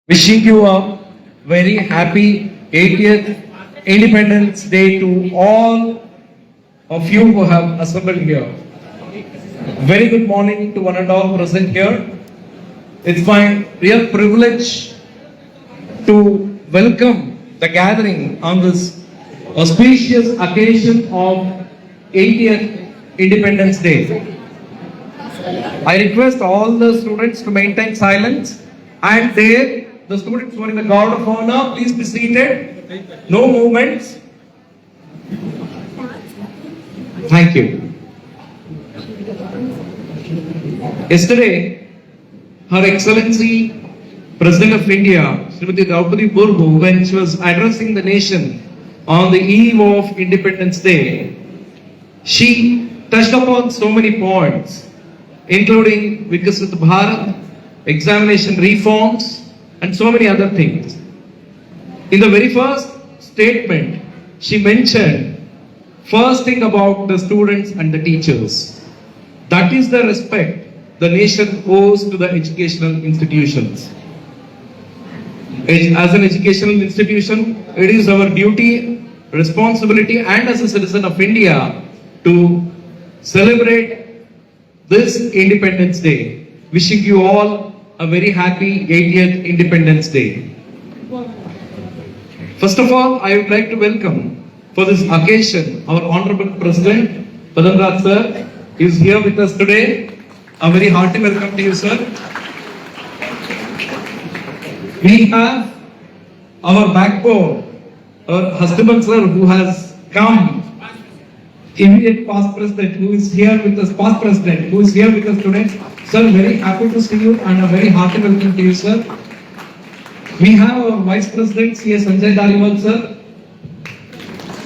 Wishing you a very happy 80th Independence Day to all of you who have assembled here. Very good morning to one and all present here. It's my real privilege to welcome the gathering on this auspicious occasion of 80th Independence Day. I request all the students to maintain silence, and the students who are in the guard of honor, please be seated. No movements. Thank you. Yesterday, Her Excellency President of India, Srimati Draupadi Murmu, when she was addressing the nation on the eve of Independence Day, she touched upon so many points, including Vikasit Bharat, examination reforms, and so many other things. In the very first statement, she mentioned first thing about the students and the teachers. That is the respect the nation owes to the educational institutions. As an educational institution, it is our duty, responsibility, and as a citizen of India to celebrate this Independence Day. Wishing you all a very happy 80th Independence Day. First of all, I would like to welcome for this occasion our Honorable President Padanraj sir is here with us today. A very hearty welcome to you, sir. We have our backbone, our Hastibal sir, who has come. Immediate past president who is here with us, past president who is here with us today. Sir, very happy to see you and a very hearty welcome to you, sir. We have our vice president, C.S. Sanjay Dhaliwal, sir.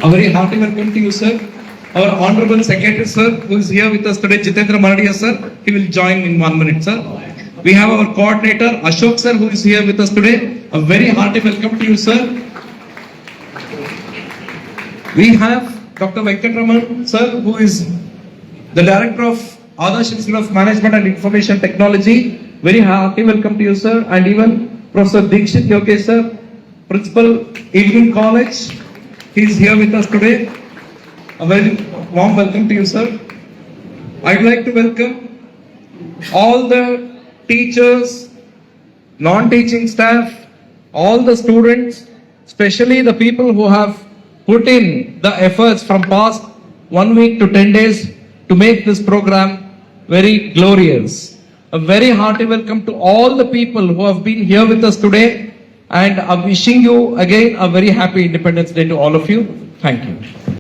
A very hearty welcome to you, sir. Our honorable secretary, sir, who is here with us today, Jitendra Maradia, sir. He will join in 1 minute, sir. We have our coordinator, Ashok, sir, who is here with us today. A very hearty welcome to you, sir. We have Dr. Venkatraman, sir, who is the director of Adarsh Institute of Management and Information Technology. Very hearty welcome to you, sir. And even Professor Dikshit Yogesh, sir, Principal, Evening College. He is here with us today. A very warm welcome to you, sir. I'd like to welcome all the teachers, non-teaching staff, all the students, especially the people who have put in the efforts from past 1 week to 10 days to make this program very glorious. A very hearty welcome to all the people who have been here with us today, and I'm wishing you again a very happy Independence Day to all of you. Thank you.